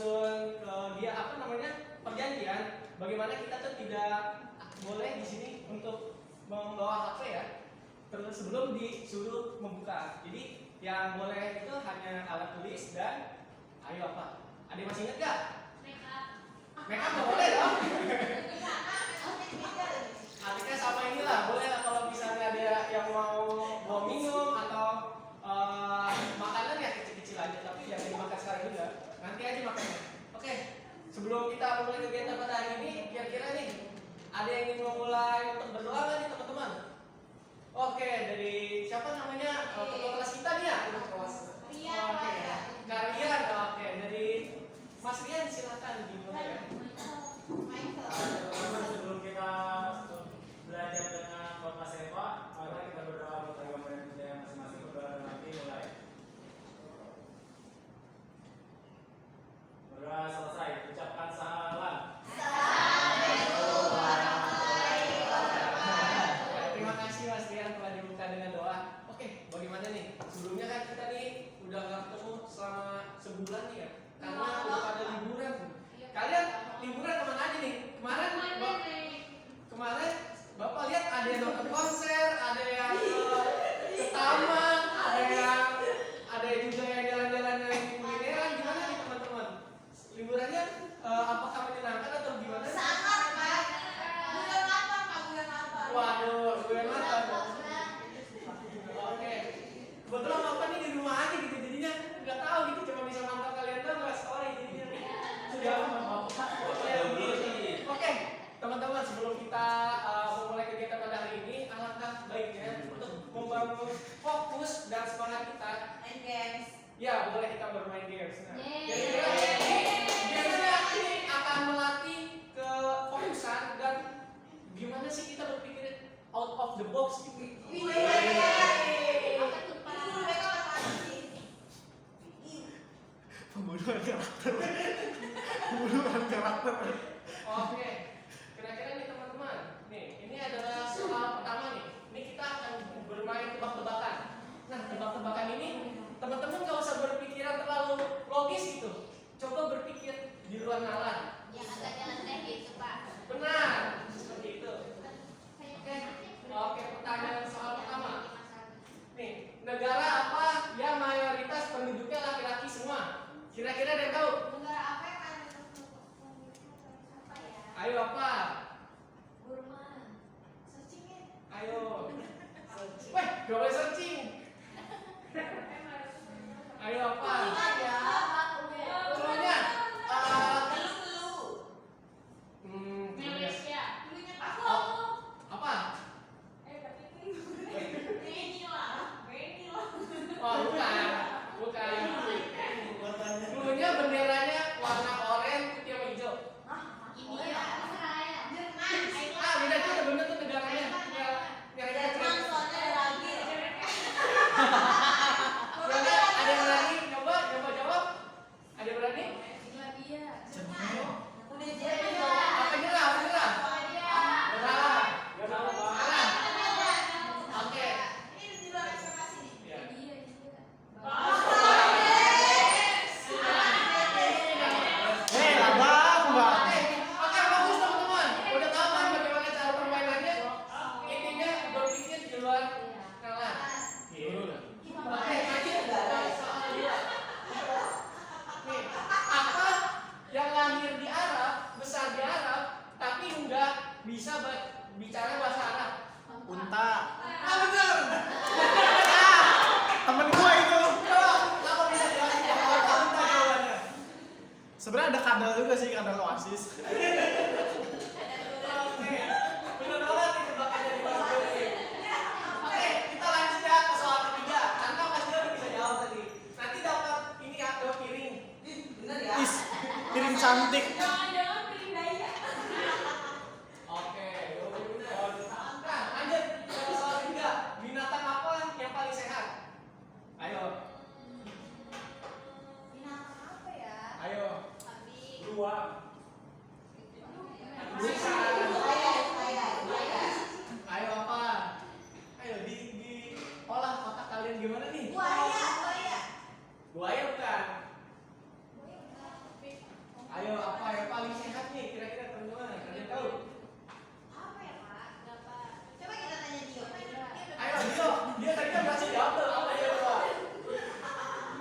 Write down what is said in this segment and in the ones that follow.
menyusun dia apa namanya perjanjian bagaimana kita tuh tidak boleh di sini untuk membawa HP ya terus sebelum disuruh membuka. Jadi yang boleh itu hanya alat tulis dan ayo apa? Ada yang masih ingat gak? Make up nggak boleh dong. Artinya sama inilah boleh lah kalau misalnya ada yang mau minum atau makanan ya kecil-kecil aja tapi jangan dimakan sekarang juga. Nanti aja makannya. Oke. Sebelum kita mulai kegiatan pada hari ini, kira-kira nih ada yang ingin memulai untuk berdoa nggak nih teman-teman? Oke, dari siapa namanya? Ketua kelas kita nih ya? Oke. Kalian, oke. Dari Mas Rian silakan dimulai ya. Sebelum kita belajar dengan Bapak Seva, mari kita berdoa untuk agama dan budaya masing-masing. Berdoa nanti mulai. Berdoa selesai, ucapkan salam. Terima kasih Mas Rian telah dibuka dengan doa. Oke, bagaimana nih? Sebelumnya kan kita nih udah nggak ketemu selama sebulan nih ya, karena udah pada liburan. Kalian liburan kemana aja nih? Kemarin Bapak lihat ada yang nonton konser, ada yang ke taman, ada juga yang jalan-jalan yang kulineran. Gimana nih teman-teman? Liburannya apakah menyenangkan atau gimana? Sangat, Pak. Bulan apa? Waduh, bulan apa? Oke. Kebetulan Bapak nih di rumah aja gitu, jadinya nggak tahu gitu, cuma bisa mantau kalian doang nggak story jadinya. Sudah Oke, teman-teman sebelum kita memulai kegiatan pada hari ini, alangkah baiknya untuk membangun fokus dan semangat kita. Main games. Ya, boleh kita bermain games. Nah, Yeay. gamesnya ini akan melatih kefokusan dan gimana sih kita berpikir out of the box gitu. Pembunuhan karakter. Pembunuhan karakter. Oke, kira-kira nih teman-teman, nih ini adalah soal pertama nih. Ini kita akan bermain tebak-tebakan. Nah, tebak-tebakan ini teman-teman nggak usah berpikiran terlalu logis gitu. Coba berpikir di luar nalar. Yang agak nyeleneh gitu, Pak. Benar, seperti itu. Oke, pertanyaan soal pertama. Nih, negara apa yang mayoritas penduduknya laki-laki semua? Kira-kira ada yang tahu? Negara apa yang apa ya? Ayo apa? Burma. Searching ya. Ayo. Weh, gak boleh searching. Ayo apa? Cluenya? Malaysia. Oh, apa? Oh, bukan. Cluenya benderanya warna oranye, putih sama hijau. India. Jerman. Ah, beda juga bener tuh negaranya. Kira-kira Jerman soalnya ada lagi. ada yang berani coba jawab? Ada yang berani? Finlandia. Jerman. Udah Jerman. Apa nyerah? Nyerah. Oke. Ini di luar ekspektasi nih. Ya. Hei, abang, Mbak. Oke, bagus teman-teman. Udah tahu kan bagaimana cara permainannya? Intinya berpikir di luar nalar. Oke, lanjut ke soal dua. Nih, apa yang lahir di Arab, besar di Arab, tapi nggak bisa bicara bahasa Arab? Unta. Ah, bener. Temen gua itu. Coba, kamu bisa jelasin ya? Apa jawabannya? Sebenarnya ada kadal juga sih, kadal Oasis. Oke, bener banget nih tebakannya di Mas Jody. Oke, kita lanjut ya ke soal ketiga. Karena Mas Jody bisa jawab tadi. Nanti dapat ini ya, dapat piring. Bener ya? Is, piring cantik. Jangan-jangan pilih daya. Oke, nah, lanjut ke soal ketiga. Binatang apa yang paling sehat? Ayo, Binatang apa ya? ayo. Kambing. Dua. Ayo apa? Ayo di olah otak kalian gimana nih? Buaya. Buaya bukan? Ayo, apa yang paling sehat nih kira-kira teman-teman? Kalian tahu? Apa ya, Pak? Berapa? Coba kita tanya Dio. Ayo, dia tadi kan masih jawab tuh. Apa dia lupa?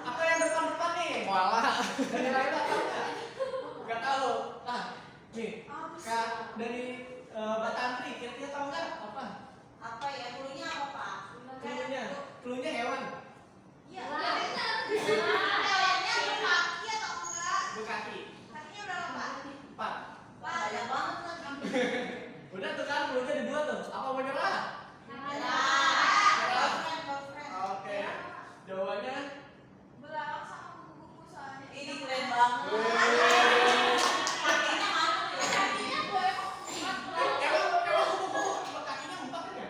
Apa yang depan-depan nih? Walah. Dari Laila tahu nggak? Nggak tahu. Ah, nih. Kak dari Mbak Tantri, kira-kira tahu nggak apa? Apa ya? Bulunya apa, Pak? Cluenya hewan. Iya. Hewannya berkaki atau enggak? Berkaki. Kakinya berapa, Pak? 4. Wah, banyak banget lagi. Udah tuh kan cluenya ada 2 tuh. Apa mau nyerah? Oke. Jawabannya Berawak sama kuku-kuku soalnya. Ini keren banget. Kakinya mana ya? Kakinya boleh kok. emang kuku kakinya 4 kan ya?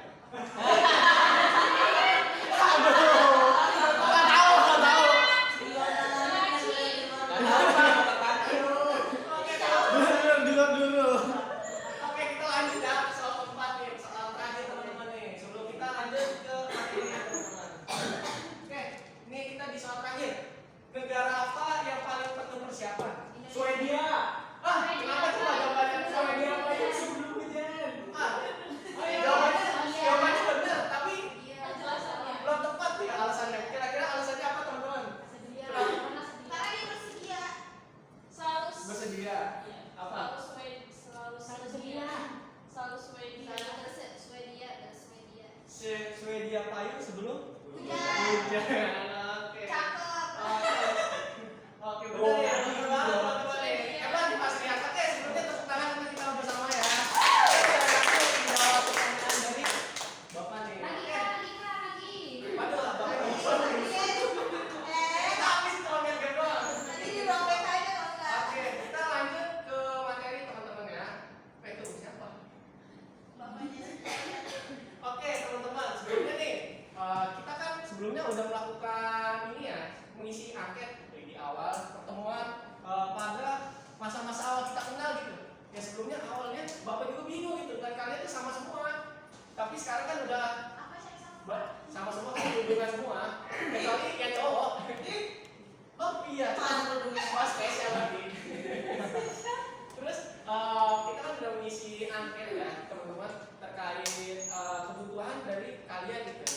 Oke, kita lanjut ya ke soal keempat nih, soal terakhir teman-teman nih. Sebelum kita lanjut ke materi teman-teman. Oke, ini kita di soal terakhir. Negara apa yang paling penuh persiapan? Swedia. Ah, kenapa coba jawabannya Swedia apa ya? Sebelum hujan. Jawabannya benar, tapi belum tepat ya alasannya. Kira-kira alasannya apa teman-teman? Karena dia bersedia. Bersedia. Apa? Swedia payung sebelum hujan. Oke. Cakep. Oke, benar ya. Benar banget teman-teman nih. Emang di Mas Rias. Oke, sebelumnya tepuk tangan untuk kita bersama ya. Jawab pertanyaan dari Bapak nih. Waduh, Bapak ini habis komen kedua. Nanti dirobek aja kalau enggak. Oke, kita lanjut ke materi teman-teman ya. Itu siapa? Bapaknya. Oke teman-teman, sebelumnya nih kita kan sebelumnya udah melakukan ini ya, mengisi angket di awal pertemuan pada masa-masa awal kita kenal gitu. Ya sebelumnya awalnya Bapak juga bingung gitu, dan kalian tuh sama semua. Tapi sekarang kan udah Apa sih sama? sama semua kan hubungan semua, kecuali yang cowok. Oh iya, wah spesial lagi. Terus kita kan sudah mengisi angket ya teman-teman terkait kebutuhan dari kalian gitu,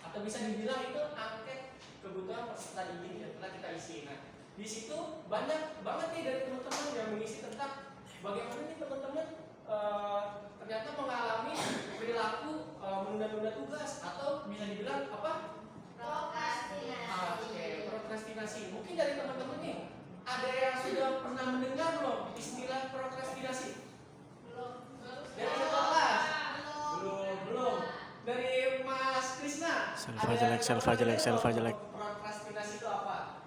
atau bisa dibilang itu angket kebutuhan peserta didik ya telah kita isi. Nah di situ banyak banget nih dari teman-teman yang mengisi tentang bagaimana nih teman-teman ternyata mengalami perilaku menunda-nunda tugas atau bisa dibilang apa? Oke, prokrastinasi. Mungkin dari teman-teman nih ada yang sudah pernah mendengar belum istilah prokrastinasi? Dari kelas? Belum. Dari Mas Krisna? Selva jelek. Prokrastinasi itu apa?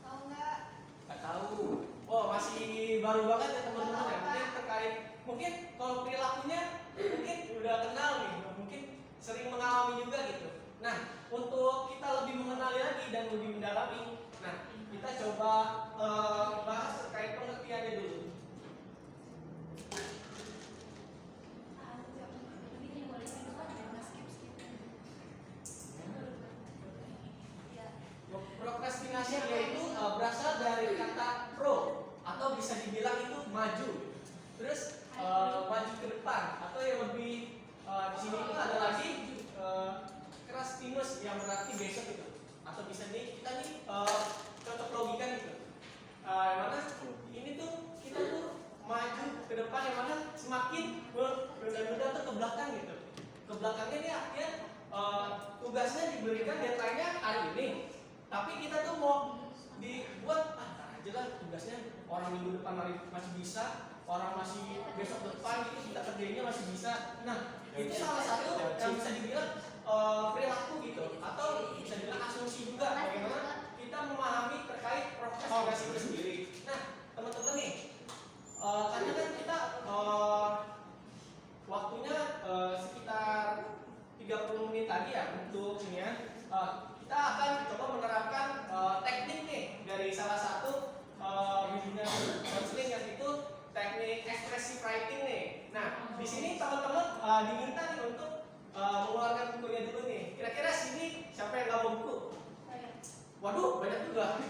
Tahu enggak? Nggak tahu. Oh, masih baru banget ya teman-teman ya. Mungkin terkait, mungkin kalau perilakunya mungkin udah kenal nih, mungkin sering mengalami juga gitu. Nah, untuk kita lebih mengenali lagi dan lebih mendalami, nah kita coba bahas terkait pengertiannya dulu. Prokrastinasi yaitu berasal dari kata pro atau bisa dibilang itu maju. Terus maju ke depan atau yang lebih di sini itu ada lagi krastinus yang berarti besok itu, atau bisa nih kita nih cocok logika gitu. Yang mana ini tuh kita tuh maju ke depan, yang mana semakin menunda-nunda tuh ke belakang gitu. Ke belakangnya ini artinya tugasnya diberikan deadline-nya hari ini, tapi kita tuh mau dibuat ntar aja lah tugasnya, orang minggu depan masih bisa, orang masih besok depan gitu kita kerjainnya masih bisa. Nah itu salah satu yang bisa dibilang perilaku gitu, atau bisa dibilang asumsi juga bagaimana kita memahami terkait prokrastinasi itu sendiri. Nah teman-teman nih, karena kan kita waktunya sekitar 30 menit lagi ya untuk ini ya. Kita akan coba menerapkan teknik nih dari salah satu bimbingan konseling, yang itu teknik expressive writing nih. Nah di sini teman-teman diminta nih untuk mengeluarkan bukunya dulu nih. Kira-kira sini siapa yang nggak mau buku? Waduh banyak juga.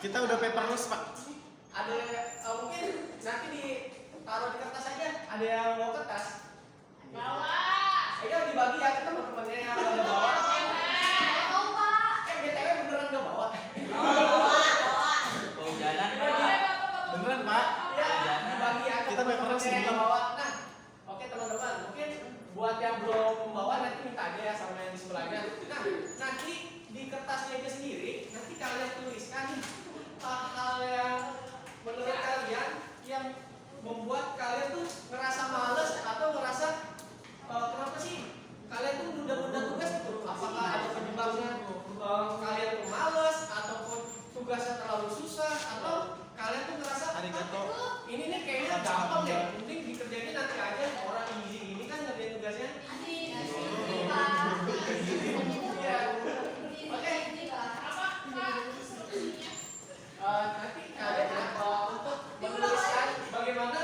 Kita udah paperless, Pak. ada mungkin nanti ditaruh di kertas aja. Ada yang mau kertas? Bawa. Ayo dibagi ya ke teman-temannya yang ada bawa. Mau Pak. BTW beneran nggak bawa? Jalan beneran Pak. Ya, dibagi ya ke Kita bayar teman-temannya keras yang ini. nggak bawa. Nah, oke teman-teman, mungkin buat yang belum membawa nanti minta aja ya sama yang di sebelahnya. Nah, nanti di kertasnya itu sendiri nanti kalian tuliskan hal-hal yang menurut kalian yang membuat kalian tuh ngerasa males atau ngerasa kenapa sih kalian tuh nunda-nunda tugas gitu? Apakah ada penyebabnya kalian tuh males ataupun tugasnya terlalu susah atau kalian tuh ngerasa Arigato. ini nih kayaknya gampang deh, mending dikerjain nanti aja orang easy ini kan ngerjain tugasnya. Iya. Oke. Nanti kalian untuk menuliskan bagaimana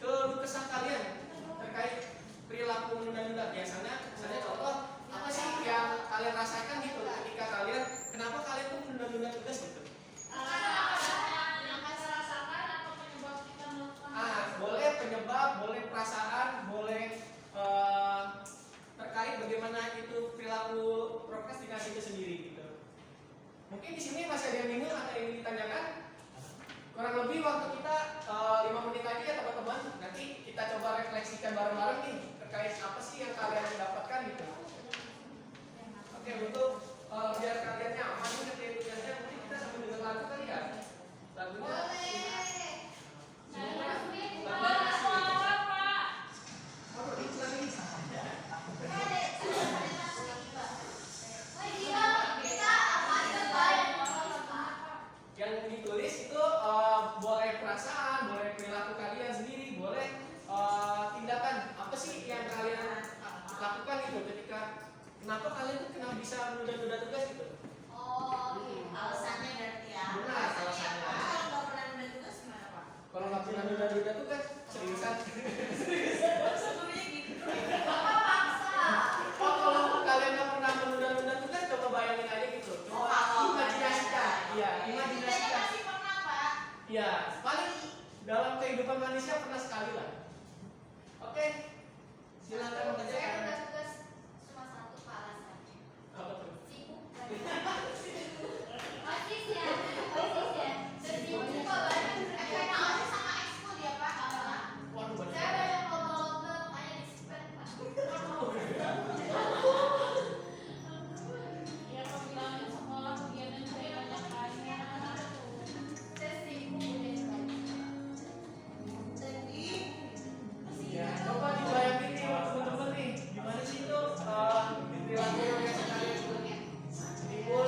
keluh kesah kalian terkait perilaku menunda-nunda. Biasanya contoh apa sih yang kalian rasakan gitu ketika kalian kenapa kalian tuh menunda-nunda tugas gitu? Boleh penyebab, boleh perasaan, boleh terkait bagaimana itu perilaku prokrastinasi itu sendiri gitu. Mungkin di sini masih ada yang bingung atau yang ditanyakan? Kurang lebih waktu kita 5 menit lagi ya teman-teman. Nanti kita coba refleksikan bareng-bareng nih terkait apa sih yang kalian dapatkan gitu. Oke, untuk biar kalian nyaman nih ngerjain tugasnya, mungkin kita sambil dengar lagu kali ya. Lagunya. Oh, ini lagi. Yang ditulis itu boleh perasaan, boleh perilaku kalian sendiri, boleh tindakan apa sih yang kalian lakukan gitu ketika kenapa kalian tuh kenapa bisa menunda-nunda tugas gitu? Alasannya berarti ya. Benar, alasannya. Kalau nggak pernah nunda tugas gimana Pak? Kalau nggak pernah nunda-nunda tugas seriusan. Sebenarnya gitu. Bapak paksa. Oh, kalau kalian nggak pernah menunda-nunda tugas, coba bayangin aja gitu. Coba imajinasikan, iya, imajinasikan. Pasti pernah Pak. Iya, paling dalam kehidupan manusia pernah sekali lah. Oke, silakan Saya mengerjakan. nunda tugas cuma satu Pak alasannya. Apa tuh? Sibuk. Osis ya. Dan sibuk Pak banyak. Karena osis sama ekskul ya Pak. Waduh, banyak. Saya banyak lomba-lomba makanya disiplin Pak. Ya kalau bilangin sekolah kegiatan saya banyak banyak. Saya sibuk udah jadi Ya, coba dibayangin nih teman-teman nih, gimana sih itu perilaku yang biasa kalian timbul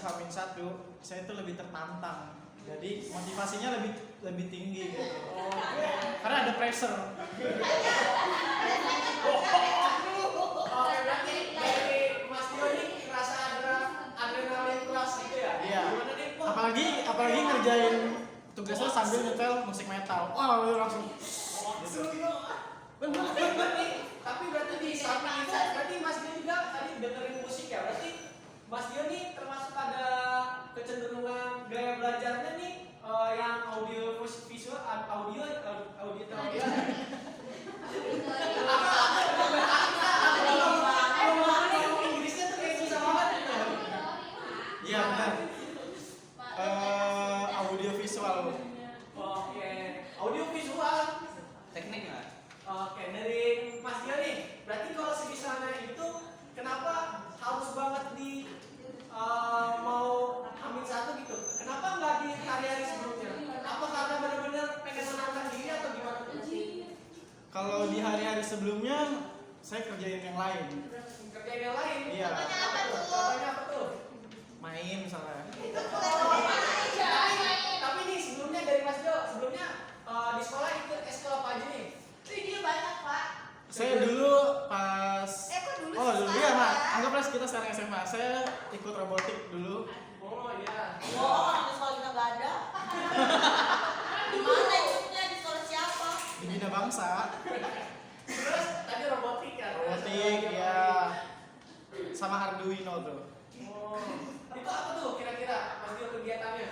H-1 saya itu lebih tertantang. Jadi motivasinya lebih tinggi gitu. Karena ada pressure. Oke, berarti dari Mas Dio ini ngerasa ada adrenalin keras gitu ya? Iya. Gimana nih, Pok? Apalagi ngerjain tugasnya sambil nyetel musik metal. Wah, langsung Berarti di samping itu berarti Mas Dio juga tadi dengerin musik ya. Berarti Mas Dio nih termasuk ada kecenderungan gaya belajarnya nih yang audio visual audio Inggrisnya tuh kayak susah banget gitu. iya benar. Audio visual. Oke, audio visual. Teknik nggak? Oke, dari Mas Dio nih, berarti kalau semisalnya itu kenapa harus banget di mau H-1 gitu? Kenapa nggak di hari-hari sebelumnya? Apa karena benar-benar pengen menantang diri atau gimana? Kalau di hari-hari sebelumnya saya kerjain yang lain. Kerjain yang lain? Iya. Contohnya apa tuh? Contohnya apa tuh? Main misalnya. Tapi nih sebelumnya dari Mas Dio, sebelumnya di sekolah ikut eskul apa aja nih? Video banyak, Pak. Saya dulu pas Kok dulu oh dulu sekarang ya Mak, ya? anggaplah kita sekarang SMA. Saya ikut robotik dulu. Oh iya. Oh, di sekolah kita nggak ada. Di mana ikutnya di sekolah siapa? Di Bina Bangsa. Terus tadi robotik ya? Robotik ya. Sama Arduino tuh. Oh, itu apa tuh kira-kira Mas Dio kegiatannya?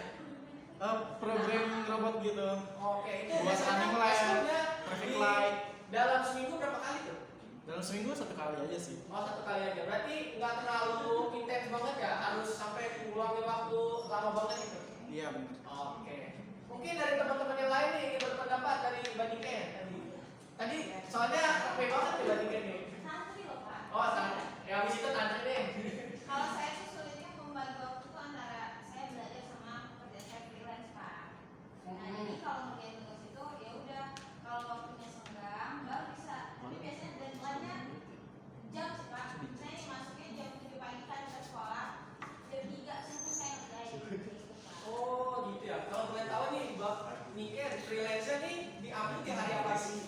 Program robot gitu. Oke, itu Buat biasanya running lab, eskulnya traffic di- light. dalam seminggu berapa kali tuh? Dalam seminggu 1 kali aja sih. Oh, 1 kali aja. Berarti nggak terlalu intens banget ya? Harus sampai ngulangin waktu lama banget gitu? Iya benar. Oke. Mungkin dari teman-teman yang lain nih ingin berpendapat dari bandingnya tadi. Tadi soalnya capek banget nih bandingnya nih. Santri loh, Pak. Oh, sama. Ya habis itu tanya deh. Kalau saya tuh sulitnya membagi waktu tuh antara saya belajar sama kerja saya freelance, Pak. Nah, jadi kalau ngerjain tugas itu ya udah kalau waktunya senggang baru bisa. Tapi biasanya deadline-nya jam sih, Pak. Saya nih masuknya jam 7 pagi kan ke sekolah. Jam 3 subuh saya ngerjain gitu, Pak. Oh, gitu ya. Kalau boleh tahu nih, Mbak Nike freelancer nih diambil di hari apa sih?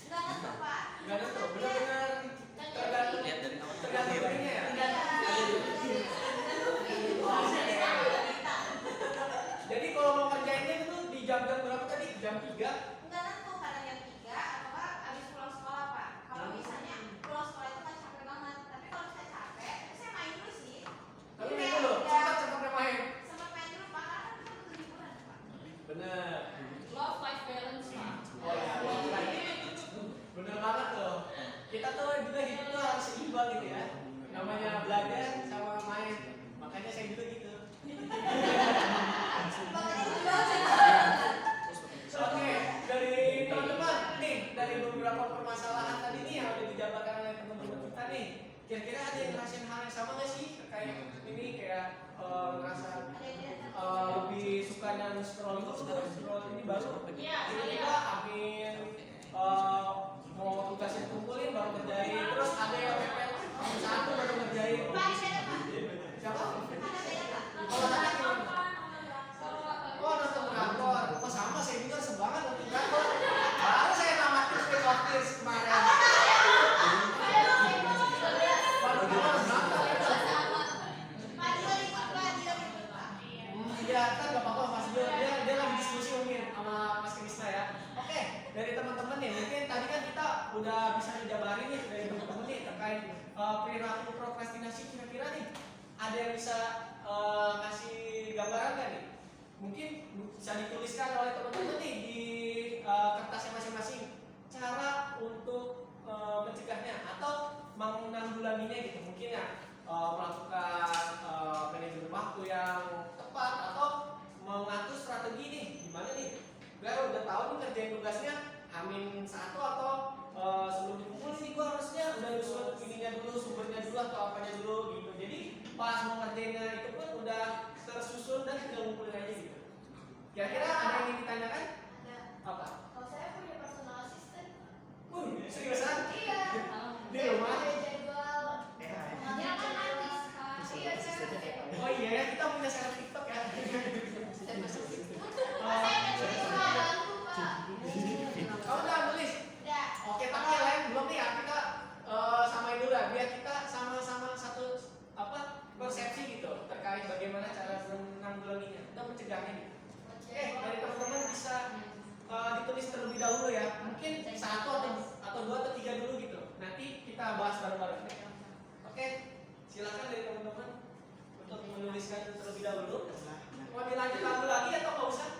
Nggak nentu, Pak. Nggak tentu, benar-benar tergantung Lihat dari awal tergantung dirinya ya. Jadi kalau mau kerjainnya itu di jam-jam berapa tadi? Jam 3? Nggak nentu karena jam 3 atau kan habis pulang sekolah, Pak. Kalau misalnya pulang sekolah itu kan capek banget. Tapi kalau saya capek, saya main dulu sih. Tapi Jadi ini kayak dulu, udah sempat main. sempat main dulu, Pak. Karena kan kita butuh liburan, Pak. Bener. Love life balance, Pak. Oh ya, bener banget tuh. Kita tuh juga hidup tuh harus seimbang gitu ya. Namanya belajar sama main. Makanya saya juga gitu. Makanya itu doang. Oke, dari teman-teman nih, dari beberapa permasalahan tadi nih yang udah dijabarkan oleh teman-teman kita nih, kira-kira ada yang ngerasain hal yang sama nggak sih? Kayak ini kayak ngerasa lebih suka yang scroll ini baru. Iya, Tiba-tiba amin mau tugasnya kumpulin baru ngerjain, terus ada yang mepet satu baru ngerjain. Pak, ada Pak. Siapa? Ada beda, Pak. Kalau ada oh nonton drakor, oh sama saya juga sebanget nonton drakor. Baru saya namatin Street of Tears kemarin. Baru gimana nonton ya? Pak, dia ikut, Pak. Dia ikut, Pak. Iya, kan gak apa-apa Mas Dio, dia lagi diskusi mungkin sama Mas Krisna ya. Oke, dari teman-teman nih, mungkin tadi kan kita udah bisa dijabarin nih dari teman-teman nih terkait perilaku prokrastinasi kira-kira nih. Ada yang bisa ngasih gambaran nggak nih? Mungkin bisa dituliskan oleh teman-teman nih di kertasnya masing-masing cara untuk mencegahnya atau menanggulanginya gitu. Mungkin ya melakukan manajemen waktu yang tepat atau mengatur strategi nih gimana nih? Gue udah tahu nih ngerjain tugasnya amin satu atau sebelum dikumpul nih gue harusnya udah nyusun ininya dulu, sumbernya dulu atau apanya dulu gitu. Jadi pas mau ngerjainnya itu pun udah tersusun dan tinggal ngumpulin aja gitu. Kira-kira ada yang ingin ditanyakan? Ada. Apa? Kalau saya punya personal assistant. Seriusan? Iya. Di rumah? Ada jadwal. Dia kan artis. Iya, saya. Oh iya ya, kita punya bahas bareng-bareng. Oke, silakan dari teman-teman untuk menuliskan terlebih dahulu. Mau dilanjut lagu lagi atau nggak usah?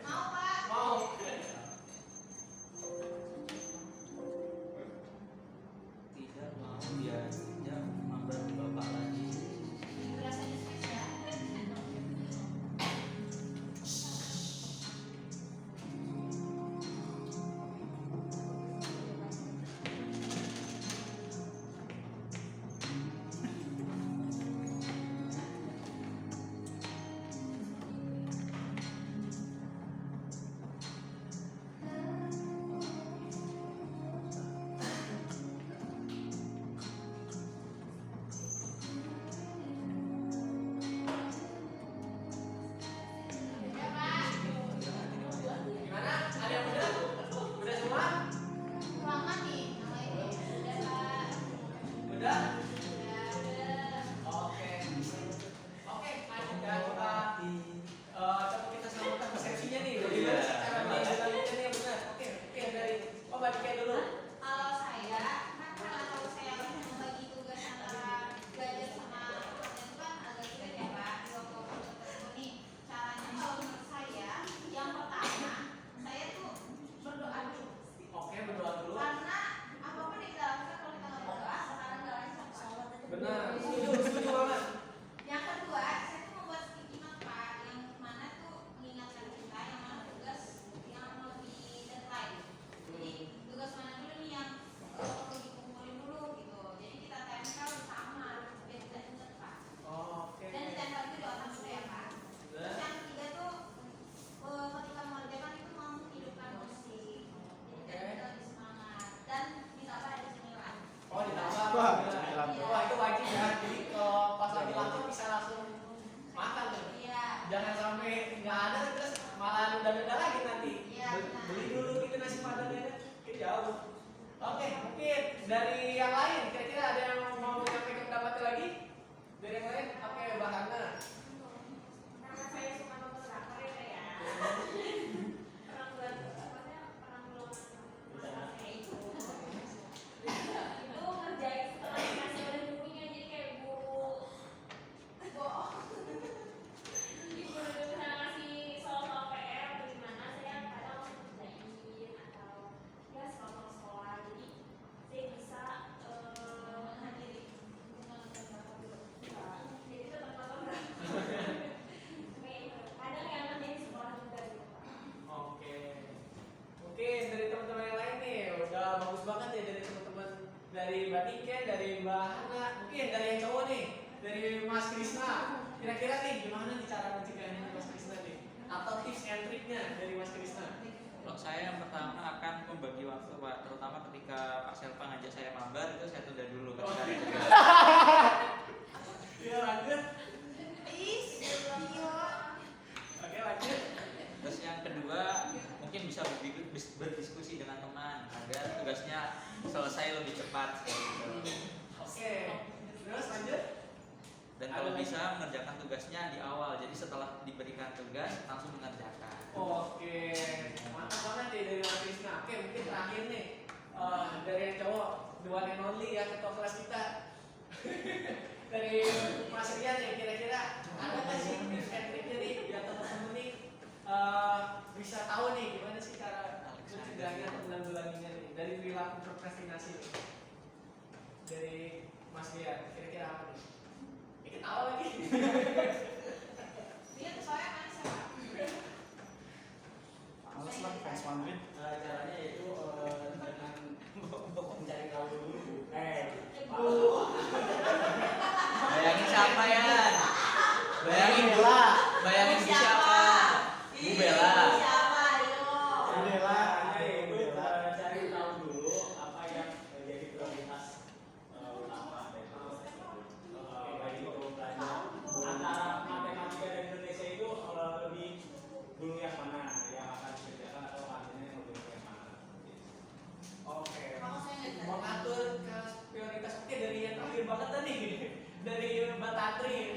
Mau Pak? Mau. Tidak mau dia tidak mabar bapak lagi. Rasanya spesial. Ya Pak. Gimana? Ada yang udah? Udah semua? Selamat nih nama ini. Udah Pak. Udah? Udah. Oke. Oke, lanjut ya kita. Coba kita samakan persepsinya nih. Bagaimana sih cara menjalankannya yang benar? Oke dari Mbak Dika dulu. Kalau saya, kan kalau saya membagi tugas antara belajar sama pekerjaan itu kan agak sulit ya Pak. Di waktu tertentu nih, caranya kalau menurut saya, yang pertama, saya tuh berdoa dulu. Oke, berdoa dulu. Karena apapun yang kita lakukan kalau kita nggak berdoa, sekarang jalannya sama. Benar. Setuju banget. Yang kedua, saya tuh membuat sticky note Pak, yang mana tuh mengingatkan kita yang mana tugas yang lebih deadline. Jadi tugas mana dulu nih yang perlu dikumpulin dulu gitu. Jadi kita tempel sama biar kita ingat Pak. Oke. Dan ditempel itu di otak dulu ya Pak. Terus yang ketiga tuh ketika mengerjakan itu mau menghidupkan musik. Jadi kita lebih semangat dan ditambah ada cemilan. Oh, ditambah. Wah, cemilan. cemilan. Wah, itu wajib ya. Jadi kalau pas lagi lanjut bisa langsung makan tuh. Iya. Jangan sampai nggak ada terus malah nunda-nunda lagi nanti. Iya, benar. Beli dulu gitu nasi padangnya. Oke, jauh. Oke, mungkin dari yang lain kira-kira ada yang mau menyampaikan pendapatnya lagi? Dari yang lain? Oke, Mbak Hana. Karena saya suka nonton drakor ya. Orang tua orang belum kayak itu. Itu ngerjain setelah dikasih oleh bukunya jadi kayak guru bohong. Ibu udah ngasih soal PR atau gimana, saya kadang langsung kerjain atau ya sekolah-sekolah. Jadi saya bisa menghadiri nonton drakor dulu. Jadi tetap nonton drakor. Kadang yang ngerjain sekolah juga gitu Pak. Oke. Mungkin dari teman-teman yang lain nih udah bagus banget ya dari teman-teman dari Mbak Tika, dari Mbak Hana, mungkin dari yang cowok nih, dari Mas Krisna. Kira-kira nih gimana nih cara mencegahnya Mas Krisna nih? Atau tips and triknya dari Mas Krisna? Kalau saya yang pertama akan membagi waktu Pak, terutama ketika Pak Selva ngajak saya mabar itu saya tunda dulu ketika ada tugas. Iya lanjut. Iya. Oke lanjut. Terus yang kedua mungkin bisa berdiskusi dengan teman agar tugasnya selesai lebih cepat seperti itu. Oke. Terus lanjut. Dan kalau bisa mengerjakan tugasnya di awal, jadi setelah diberikan tugas langsung mengerjakan. Oke. Mantap banget nih dari Mas Krisna. Oke mungkin terakhir nih dari yang cowok, the one and only ya ketua kelas kita. Dari Mas Rian nih kira-kira ada nggak sih tips and triknya nih biar teman-teman nih bisa tahu nih gimana sih cara mencegahnya atau menanggulanginya nih dari perilaku prokrastinasi nih. Dari Mas Rian kira-kira apa nih? Ketawa lagi. Dia tuh soalnya manis ya Pak. Males lah fans Madrid. Caranya yaitu dengan mencari tahu dulu. Bayangin siapa ya? Bayangin Bella. Bayangin siapa? Bu Bella. Siapa yo? Udah lah. Itu cari tahu dulu apa yang menjadi prioritas utama dari proses itu. Baik itu belajar antara matematika dan Indonesia itu lebih dulu yang mana yang akan dikerjakan atau hasilnya yang lebih yang mana. Oke. Kalau saya nggak Mengatur prioritas. Oke dari yang terakhir banget tadi dari Mbak Tatri